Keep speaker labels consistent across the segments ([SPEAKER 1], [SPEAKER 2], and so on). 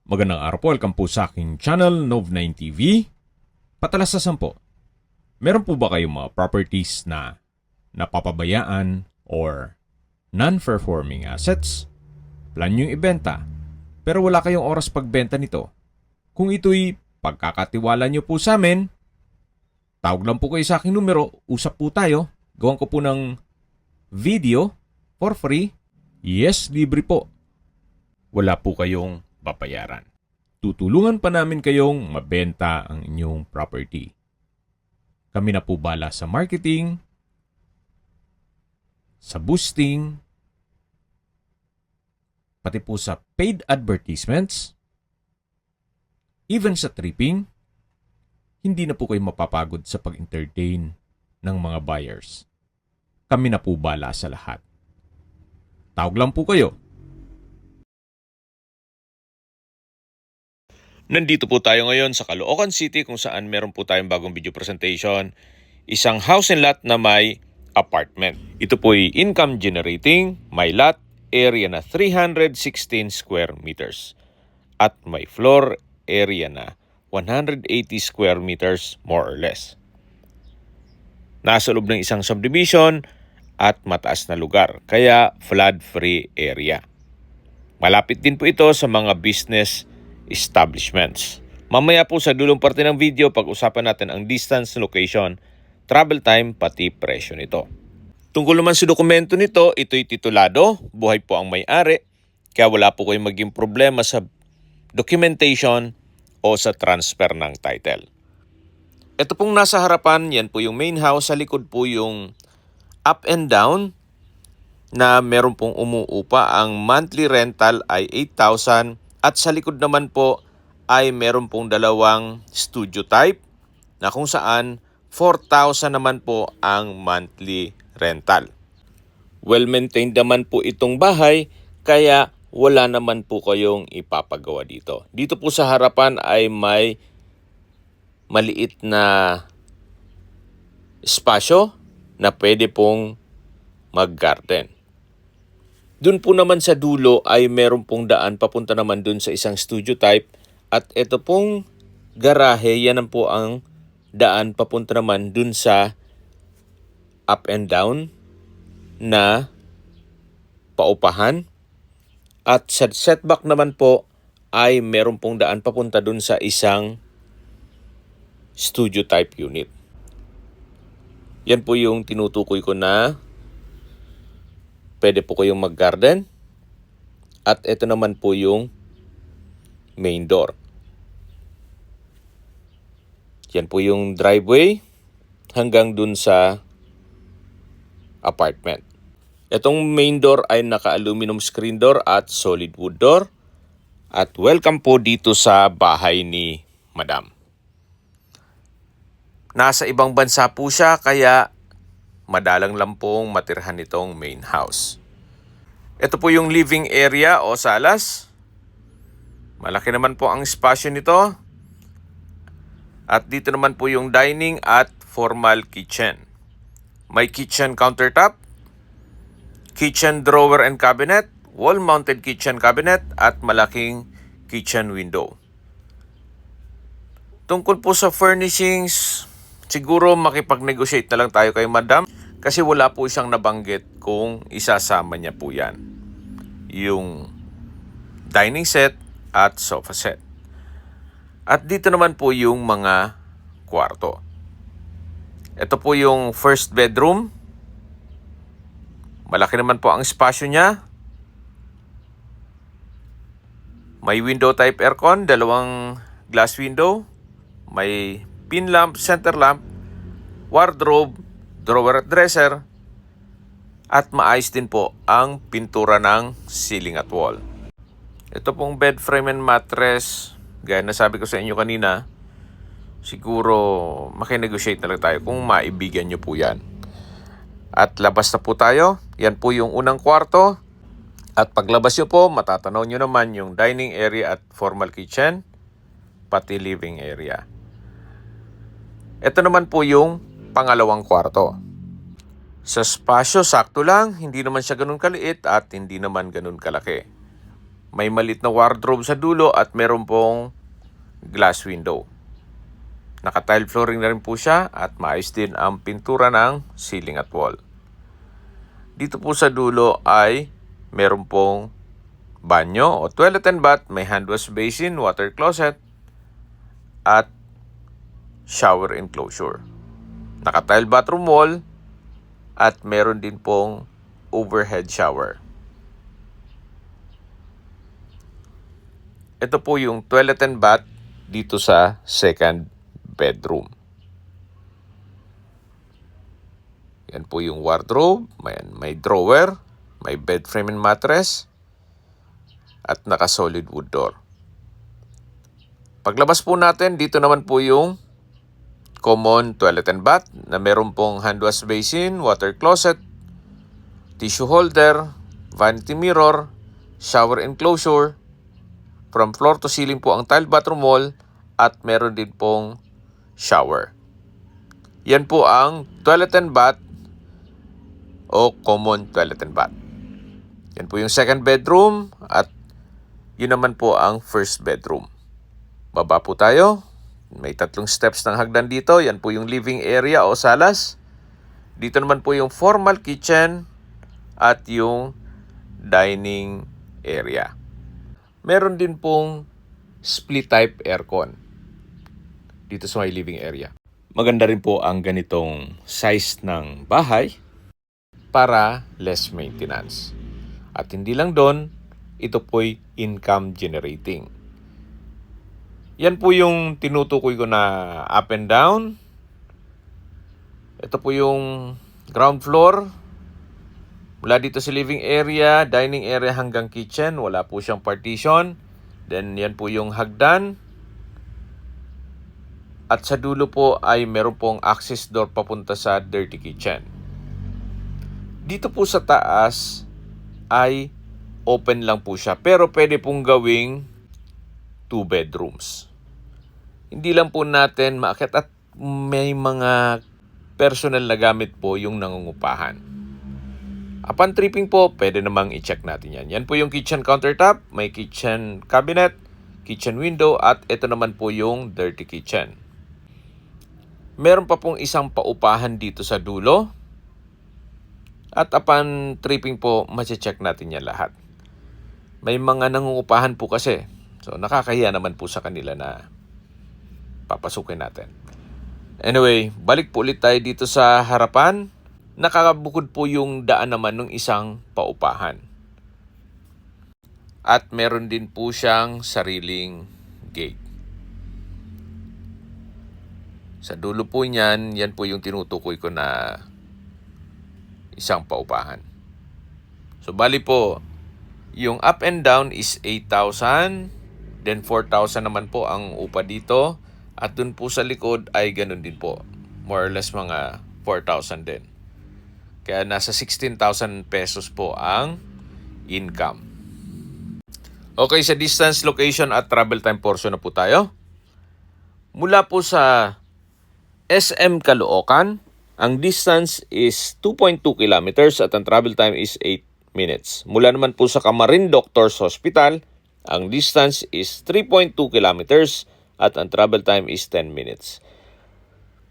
[SPEAKER 1] Magandang araw po, welcome po sa aking channel, Nov9 TV. Patalasasan po, meron po ba kayong mga properties na napapabayaan or non-performing assets? Plan nyo ibenta, pero wala kayong oras pagbenta nito. Kung ito'y pagkakatiwala nyo po sa amin, tawag lang po kayo sa aking numero, usap po tayo, gawan ko po ng video for free. Yes, libre po. Wala po kayong babayaran. Tutulungan pa namin kayong mabenta ang inyong property. Kami na po bala sa marketing, sa boosting, pati po sa paid advertisements, even sa tripping. Hindi na po kayo mapapagod sa pag-entertain ng mga buyers. Kami na po bala sa lahat. Tawag lang po kayo.
[SPEAKER 2] Nandito po tayo ngayon sa Caloocan City kung saan meron po tayong bagong video presentation. Isang house and lot na may apartment. Ito po ay income generating, may lot, area na 316 square meters. At may floor area na 180 square meters more or less. Nasa loob ng isang subdivision at mataas na lugar, kaya flood-free area. Malapit din po ito sa mga business establishments. Mamaya po sa dulong parte ng video, pag-usapan natin ang distance, location, travel time, pati presyo nito. Tungkol naman sa dokumento nito, ito'y titulado, buhay po ang may-ari, kaya wala po kayong maging problema sa documentation o sa transfer ng title. Ito pong nasa harapan, yan po yung main house, sa likod po yung up and down na meron pong umuupa. Ang monthly rental ay 8,000 at sa likod naman po ay meron pong dalawang studio type na kung saan 4,000 naman po ang monthly rental. Well-maintained naman po itong bahay kaya wala naman po kayong ipapagawa dito. Dito po sa harapan ay may maliit na espasyo na pwede pong mag-garden. Doon po naman sa dulo ay meron pong daan papunta naman doon sa isang studio type at ito pong garahe, yan po ang daan papunta naman doon sa up and down na paupahan at sa setback naman po ay meron pong daan papunta doon sa isang studio type unit. Yan po yung tinutukoy ko na pwede po kayong mag-garden. At ito naman po yung main door. Yan po yung driveway hanggang dun sa apartment. Itong main door ay naka-aluminum screen door at solid wood door. At welcome po dito sa bahay ni Madam. Nasa ibang bansa po siya kaya madalang lang pong matirhan itong main house. Ito po yung living area o salas. Malaki naman po ang espasyo nito. At dito naman po yung dining at formal kitchen. May kitchen countertop, kitchen drawer and cabinet, wall-mounted kitchen cabinet at malaking kitchen window. Tungkol po sa furnishings, siguro makipag-negotiate na lang tayo kay Madam kasi wala po siyang nabanggit kung isasama niya po yan. Yung dining set at sofa set. At dito naman po yung mga kwarto. Ito po yung first bedroom. Malaki naman po ang espasyo niya. May window type aircon, dalawang glass window. May pin lamp, center lamp, wardrobe, drawer at dresser, at maayos din po ang pintura ng ceiling at wall. Ito pong bed frame and mattress, gaya na sabi ko sa inyo kanina, siguro makinegotiate na lang tayo kung maibigan nyo po yan. At labas na po tayo, yan po yung unang kwarto. At paglabas nyo po, matatanaw nyo naman yung dining area at formal kitchen, pati living area. Ito naman po yung pangalawang kwarto. Sa spasyo, sakto lang, hindi naman siya ganun kaliit at hindi naman ganun kalaki. may malit na wardrobe sa dulo at meron pong glass window. Naka-tile flooring na rin po siya at maayos din ang pintura ng ceiling at wall. Dito po sa dulo ay meron pong banyo o toilet and bath, may hand wash basin, water closet, at shower enclosure. Naka-tile bathroom wall at meron din pong overhead shower. Ito po yung toilet and bath dito sa second bedroom. Yan po yung wardrobe, may drawer, may bed frame and mattress, at naka-solid wood door. Paglabas po natin, dito naman po yung common toilet and bath na meron pong hand wash basin, water closet, tissue holder, vanity mirror, shower enclosure. From floor to ceiling po ang tile bathroom wall at meron din pong shower. Yan po ang toilet and bath o common toilet and bath. Yan po yung second bedroom at yun naman po ang first bedroom. Baba po tayo. May 3 steps ng hagdan dito. Yan po yung living area o salas. Dito naman po yung formal kitchen at yung dining area. Meron din pong split type aircon dito sa may living area. Maganda rin po ang ganitong size ng bahay para less maintenance. At hindi lang doon, ito po'y income generating. Yan po yung tinutukoy ko na up and down. Ito po yung ground floor. Mula dito sa living area, dining area hanggang kitchen, wala po siyang partition. Then yan po yung hagdan. At sa dulo po ay meron pong access door papunta sa dirty kitchen. Dito po sa taas ay open lang po siya, pero pwede pong gawing 2 bedrooms. Hindi lang po natin maakyat at may mga personal na gamit po yung nangungupahan. Upon tripping po, pwede namang i-check natin yan. Yan po yung kitchen countertop, may kitchen cabinet, kitchen window, at ito naman po yung dirty kitchen. Meron pa pong isang paupahan dito sa dulo. At upon tripping po, ma-check natin yan lahat. May mga nangungupahan po kasi. So, nakakahiya naman po sa kanila na papasukin natin. Anyway, balik po ulit tayo dito sa harapan. Nakakabukod po yung daan naman ng isang paupahan. At meron din po siyang sariling gate. Sa dulo po niyan, yan po yung tinutukoy ko na isang paupahan. So, bali po, yung up and down is 8,000. Then 4,000 naman po ang upa dito. At dun po sa likod ay ganun din po. More or less mga 4,000 din. Kaya nasa 16,000 pesos po ang income. Okay, sa distance, location at travel time portion na po tayo. Mula po sa SM Caloocan, ang distance is 2.2 kilometers at ang travel time is 8 minutes. Mula naman po sa Camarin Doctors Hospital, ang distance is 3.2 kilometers at ang travel time is 10 minutes.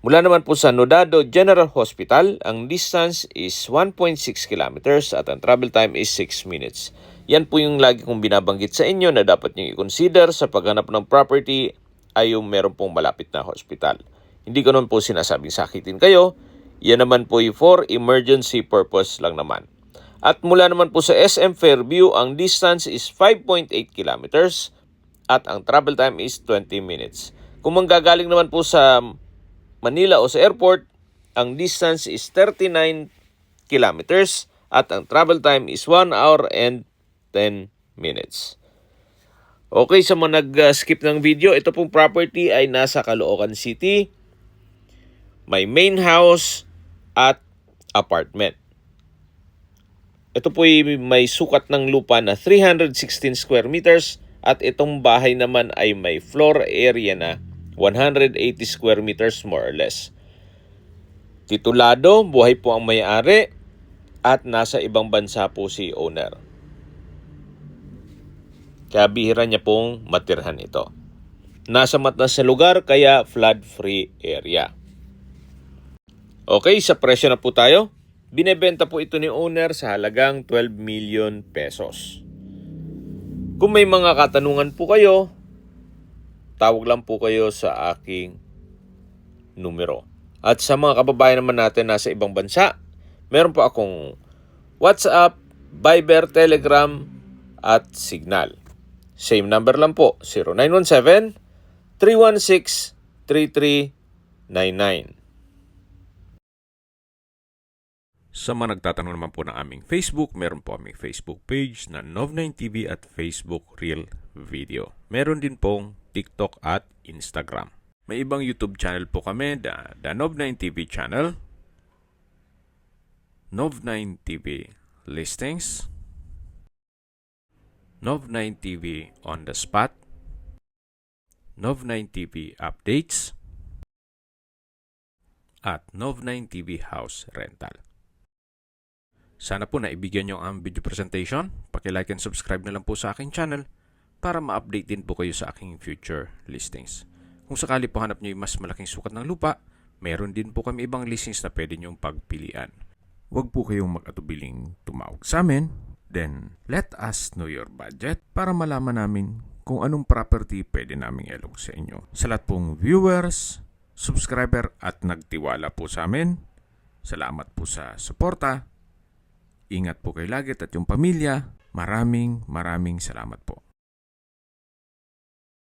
[SPEAKER 2] Mula naman po sa Nodado General Hospital, ang distance is 1.6 kilometers at ang travel time is 6 minutes. Yan po yung lagi kong binabanggit sa inyo na dapat nyo i-consider sa paghanap ng property ay yung meron pong malapit na hospital. Hindi ko naman po sinasabing sakitin kayo. Yan naman po yung for emergency purpose lang naman. At mula naman po sa SM Fairview, ang distance is 5.8 kilometers at ang travel time is 20 minutes. Kung manggagaling naman po sa Manila o sa airport, ang distance is 39 kilometers at ang travel time is 1 hour and 10 minutes. Okay, sa mga nag-skip ng video, ito pong property ay nasa Caloocan City. May main house at apartment. Ito po ay may sukat ng lupa na 316 square meters at itong bahay naman ay may floor area na 180 square meters more or less. Titulado, buhay po ang may-ari at nasa ibang bansa po si owner. Kaya bihira niya pong matirhan ito. Nasa mataas na lugar kaya flood-free area. Okay, sa presyo na po tayo. Binebenta po ito ni owner sa halagang 12 million pesos. Kung may mga katanungan po kayo, tawag lang po kayo sa aking numero. At sa mga kababayan naman natin nasa ibang bansa, meron po akong WhatsApp, Viber, Telegram, at Signal. Same number lang po, 0917-316-3399. Sa mga nagtatanong naman po ng aming Facebook, meron po aming Facebook page na Nov9TV at Facebook Real Video. Meron din pong TikTok at Instagram. May ibang YouTube channel po kami, the Nov9TV channel, Nov9TV Listings, Nov9TV On The Spot, Nov9TV Updates, at Nov9TV House Rental. Sana po naibigyan nyo ang video presentation. Paki-like and subscribe na lang po sa aking channel para ma-update din po kayo sa aking future listings. Kung sakali po hanap nyo yung mas malaking sukat ng lupa, meron din po kami ibang listings na pwede nyong pagpilian. Huwag po kayong mag-atubiling tumawag sa amin. Then, let us know your budget para malaman namin kung anong property pwede naming ilog sa inyo. Sa lahat pong viewers, subscriber at nagtiwala po sa amin, salamat po sa suporta. Ingat po kayo lagi at yung pamilya. Maraming salamat po.